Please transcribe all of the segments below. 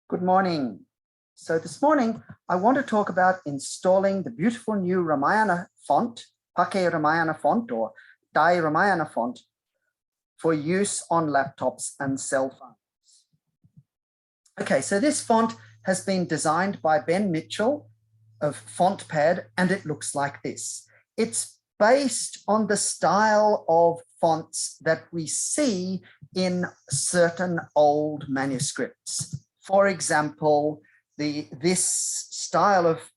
Good morning. So this morning, I want to talk about installing the beautiful new Ramayana font, Phake Ramayana font or Dai Ramayana font for use on laptops and cell phones. Okay, so this font has been designed by Ben Mitchell of FontPad, and it looks like this. It's based on the style of fonts that we see in certain old manuscripts. For example, this style of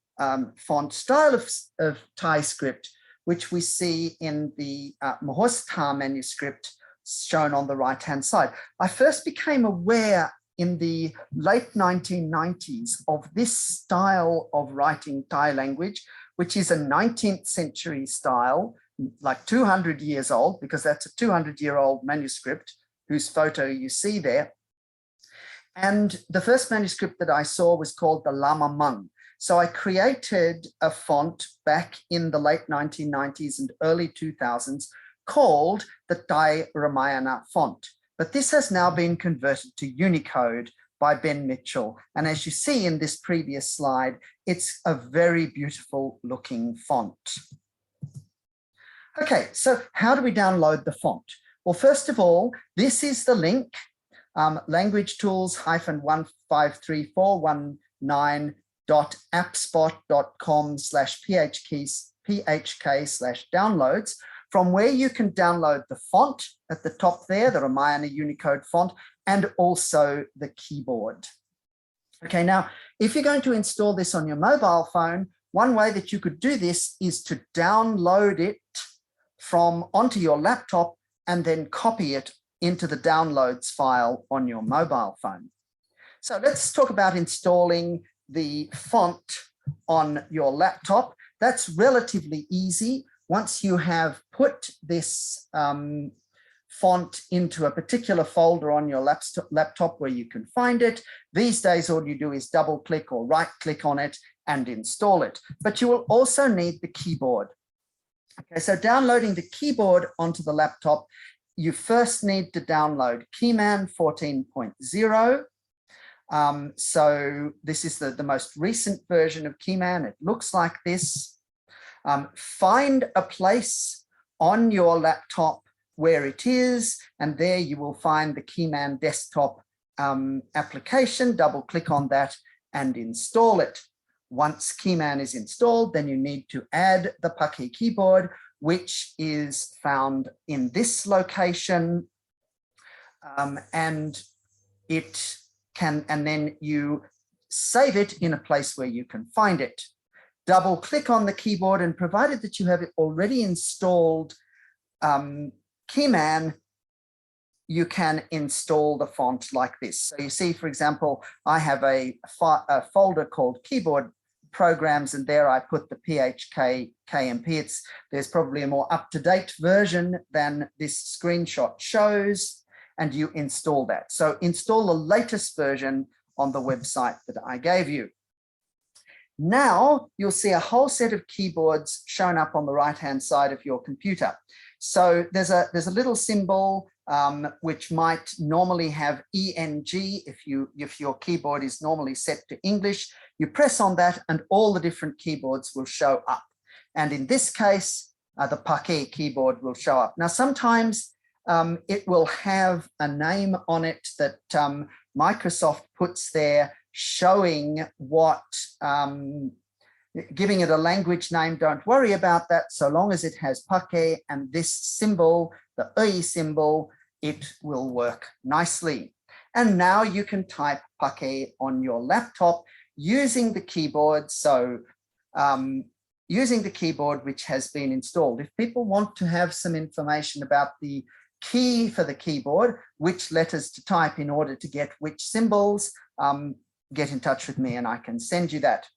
Thai script, which we see in the Mahostar manuscript shown on the right-hand side. I first became aware in the late 1990s of this style of writing Thai language, which is a 19th century style, like 200 years old, because that's a 200-year-old manuscript whose photo you see there. And the first manuscript that I saw was called the Lama Mung. So I created a font back in the late 1990s and early 2000s called the Dai Ramayana font. But this has now been converted to Unicode by Ben Mitchell. And as you see in this previous slide, it's a very beautiful looking font. Okay, so how do we download the font? Well, first of all, this is the link, language tools -1531.9.appspot.com/phk/downloads, from where you can download the font at the top there, the Ramayana Unicode font, and also the keyboard. Okay, now, if you're going to install this on your mobile phone, one way that you could do this is to download it from onto your laptop and then copy it into the downloads file on your mobile phone. So let's talk about installing the font on your laptop. That's relatively easy. Once you have put this font into a particular folder on your laptop where you can find it, these days all you do is double click or right click on it and install it. But you will also need the keyboard. Okay, so downloading the keyboard onto the laptop, you first need to download Keyman 14.0. So this is the most recent version of Keyman. It looks like this. Find a place on your laptop where it is, and there you will find the Keyman desktop application. Double click on that and install it. Once Keyman is installed, then you need to add the Phake Keyboard, which is found in this location, and then you save it in a place where you can find it. Double click on the keyboard, and provided that you have it already installed Keyman, you can install the font like this. So you see, for example, I have a folder called Keyboard Programs, and there I put the PHK KMP. There's probably a more up-to-date version than this screenshot shows, and you install that. So install the latest version on the website that I gave you. Now you'll see a whole set of keyboards shown up on the right-hand side of your computer. So there's a little symbol which might normally have ENG if your keyboard is normally set to English. You press on that and all the different keyboards will show up. And in this case, the Phake keyboard will show up. Now, sometimes it will have a name on it that Microsoft puts there showing what, giving it a language name. Don't worry about that. So long as it has Phake and this symbol, the E symbol, it will work nicely. And now you can type Phake on your laptop using the keyboard. So using the keyboard which has been installed. If people want to have some information about the key for the keyboard, which letters to type in order to get which symbols, get in touch with me and I can send you that.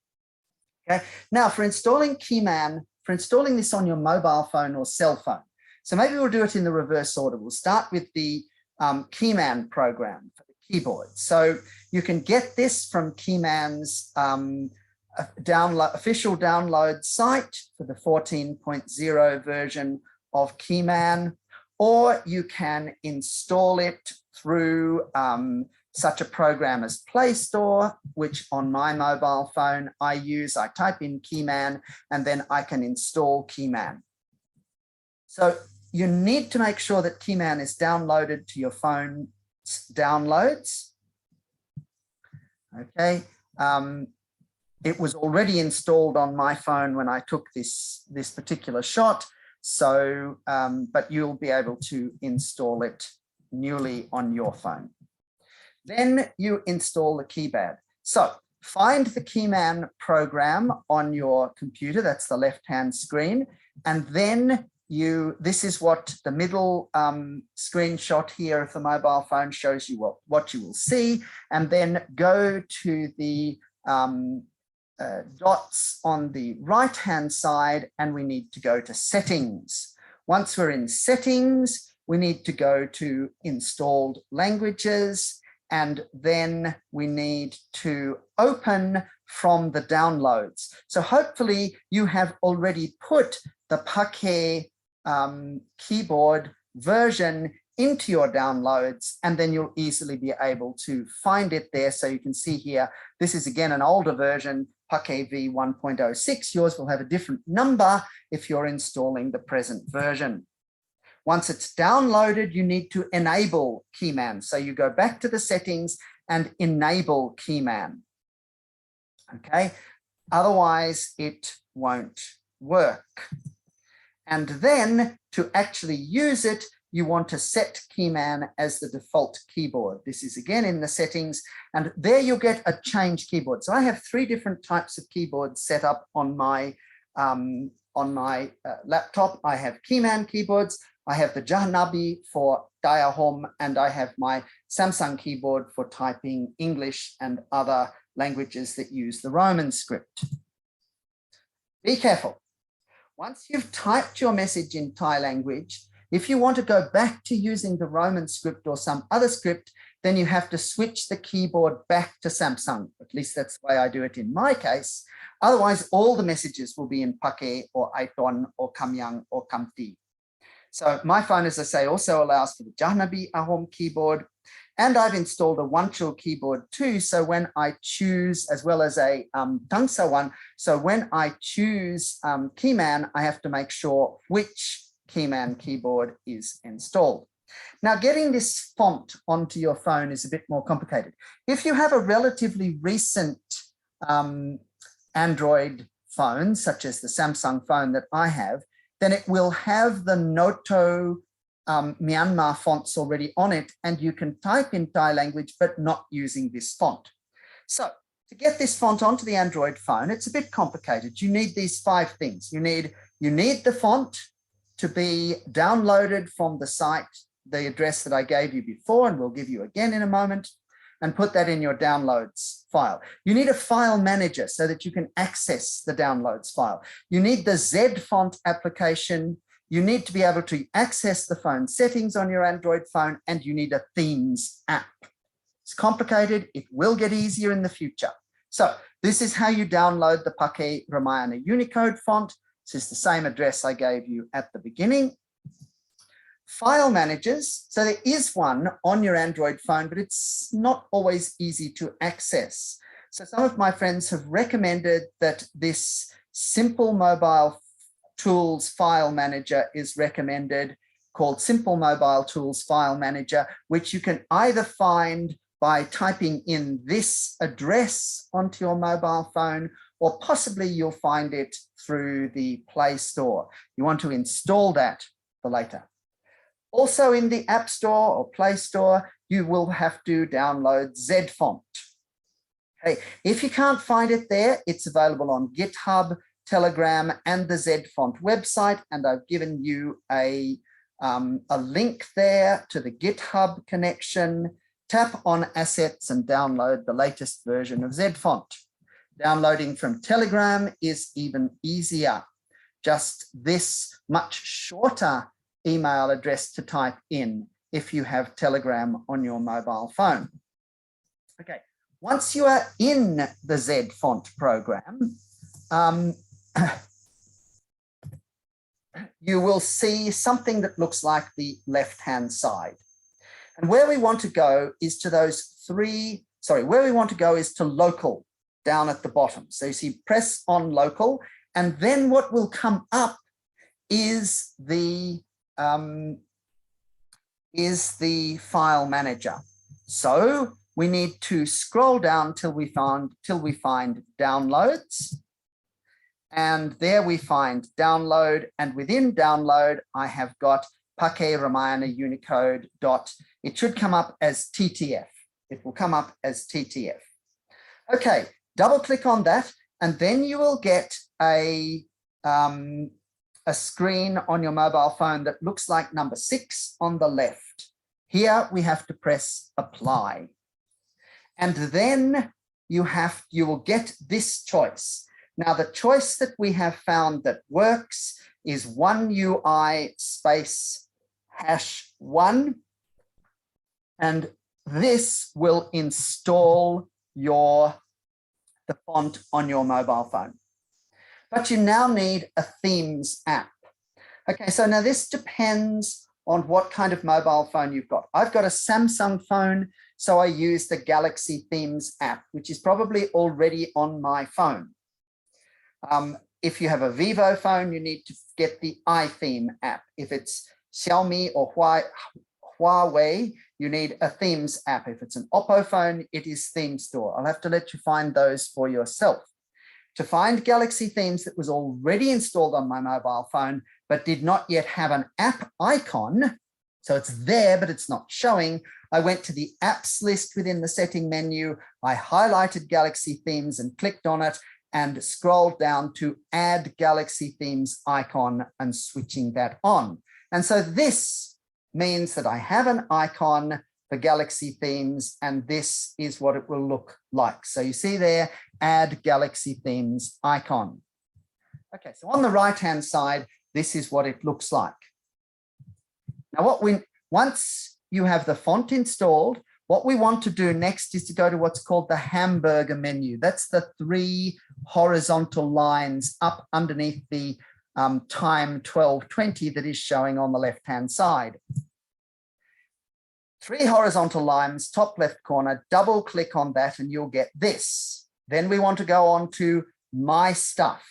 Okay. Now for installing Keyman, for installing this on your mobile phone or cell phone. So maybe we'll do it in the reverse order. We'll start with the Keyman program for the keyboard. So you can get this from Keyman's official download site for the 14.0 version of Keyman, or you can install it through such a program as Play Store, which on my mobile phone I use. I type in Keyman and then I can install Keyman. So you need to make sure that Keyman is downloaded to your phone's downloads. Okay. It was already installed on my phone when I took this particular shot. So, but you'll be able to install it newly on your phone. Then you install the keypad. So find the Keyman program on your computer. That's the left-hand screen. And then this is what the middle screenshot here of the mobile phone shows you what you will see. And then go to the dots on the right-hand side, and we need to go to settings. Once we're in settings, we need to go to installed languages, and then we need to open from the downloads. So hopefully you have already put the Phake keyboard version into your downloads, and then you'll easily be able to find it there. So you can see here, this is again an older version, Phake V 1.06. Yours will have a different number if you're installing the present version. Once it's downloaded, you need to enable Keyman. So you go back to the settings and enable Keyman. Okay, otherwise it won't work. And then to actually use it, you want to set Keyman as the default keyboard. This is again in the settings, and there you'll get a change keyboard. So I have 3 different types of keyboards set up on my laptop. I have Keyman keyboards, I have the Jahnabi for dial home, and I have my Samsung keyboard for typing English and other languages that use the Roman script. Be careful. Once you've typed your message in Thai language, if you want to go back to using the Roman script or some other script, then you have to switch the keyboard back to Samsung. At least that's the way I do it in my case. Otherwise, all the messages will be in Phake or Aiton or Kamyang or Kamti. So my phone, as I say, also allows for the Jahnabi Ahom keyboard. And I've installed a Wanchul keyboard too. So when I choose, as well as a Tangsa one, so when I choose Keyman, I have to make sure which Keyman keyboard is installed. Now, getting this font onto your phone is a bit more complicated. If you have a relatively recent Android phone, such as the Samsung phone that I have, then it will have the Noto Myanmar fonts already on it, and you can type in Thai language, but not using this font. So to get this font onto the Android phone, it's a bit complicated. You need these 5 things. You need the font to be downloaded from the site, the address that I gave you before, and we'll give you again in a moment, and put that in your downloads file. You need a file manager so that you can access the downloads file. You need the Z font application. You need to be able to access the phone settings on your Android phone, and you need a themes app. It's complicated. It will get easier in the future. So this is how you download the Phake Ramayana Unicode font. This is the same address I gave you at the beginning. File managers. So there is one on your Android phone, but it's not always easy to access. So some of my friends have recommended that this Simple Mobile Tools File Manager is recommended, called Simple Mobile Tools File Manager, which you can either find by typing in this address onto your mobile phone, or possibly you'll find it through the Play Store. You want to install that for later. Also in the App Store or Play Store, you will have to download Z font. Okay. If you can't find it there, it's available on GitHub, Telegram, and the Z font website. And I've given you a link there to the GitHub connection. Tap on assets and download the latest version of Z font. Downloading from Telegram is even easier. Just this much shorter email address to type in if you have Telegram on your mobile phone. Okay, once you are in the Z font program, you will see something that looks like the left-hand side. And where we want to go is to where we want to go is to local down at the bottom. So you see, press on local, and then what will come up is the file manager. So we need to scroll down till we find downloads. And there we find download, and within download, I have got Phake Ramayana Unicode it should come up as TTF. It will come up as TTF. Okay, double click on that, and then you will get a screen on your mobile phone that looks like number 6 on the left. Here we have to press apply. And then you will get this choice. Now, the choice that we have found that works is OneUI space #1. And this will install the font on your mobile phone. But you now need a themes app. Okay, so now this depends on what kind of mobile phone you've got. I've got a Samsung phone, so I use the Galaxy Themes app, which is probably already on my phone. If you have a Vivo phone, you need to get the iTheme app. If it's Xiaomi or Huawei, you need a themes app. If it's an Oppo phone, it is Theme Store. I'll have to let you find those for yourself. To find Galaxy Themes that was already installed on my mobile phone, but did not yet have an app icon, so it's there, but it's not showing, I went to the apps list within the setting menu, I highlighted Galaxy Themes and clicked on it, and scrolled down to add Galaxy Themes icon and switching that on. And so this means that I have an icon for Galaxy Themes, and this is what it will look like. So you see there, add Galaxy Themes icon. Okay, so on the right-hand side, this is what it looks like. Now, once you have the font installed, what we want to do next is to go to what's called the hamburger menu. That's the 3 horizontal lines up underneath the time 1220 that is showing on the left-hand side. 3 horizontal lines, top left corner, double click on that and you'll get this. Then we want to go on to My Stuff.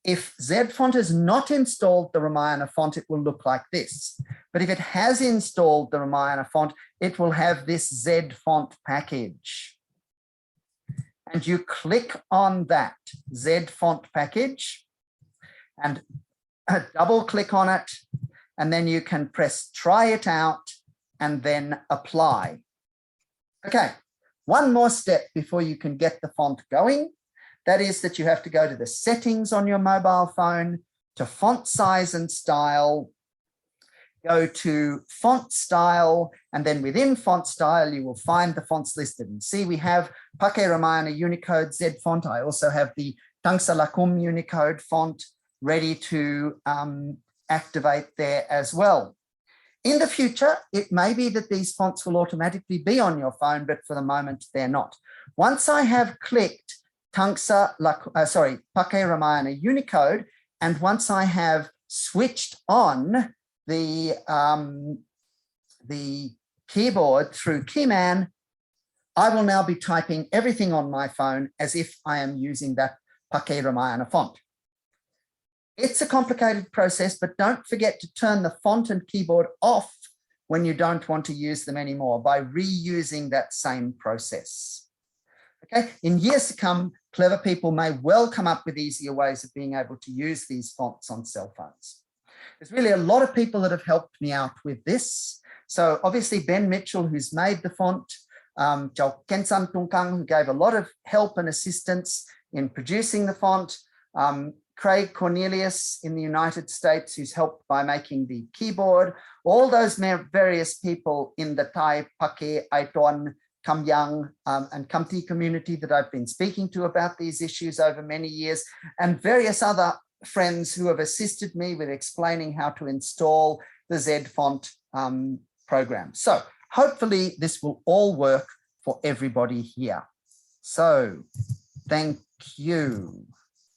If Z-Font has not installed the Ramayana font, it will look like this. But if it has installed the Ramayana font, it will have this Z-Font package. And you click on that Z-Font package and double click on it. And then you can press try it out and then apply. Okay, one more step before you can get the font going. That is that you have to go to the settings on your mobile phone, to font size and style, go to font style, and then within font style, you will find the fonts listed. And see, we have Phake Ramayana Unicode Z font. I also have the Tangsa Lakum Unicode font ready to activate there as well. In the future, it may be that these fonts will automatically be on your phone, but for the moment, they're not. Once I have clicked Phake Ramayana Unicode, and once I have switched on the keyboard through Keyman, I will now be typing everything on my phone as if I am using that Phake Ramayana font. It's a complicated process, but don't forget to turn the font and keyboard off when you don't want to use them anymore by reusing that same process. Okay, in years to come, clever people may well come up with easier ways of being able to use these fonts on cell phones. There's really a lot of people that have helped me out with this. So obviously Ben Mitchell, who's made the font, Chao Kensan Tungkang, who gave a lot of help and assistance in producing the font, Craig Cornelius in the United States, who's helped by making the keyboard, all those various people in the Thai, Phake, Aiton, Kamyang, and Kamti community that I've been speaking to about these issues over many years, and various other friends who have assisted me with explaining how to install the Z-Font program. So hopefully this will all work for everybody here. So thank you.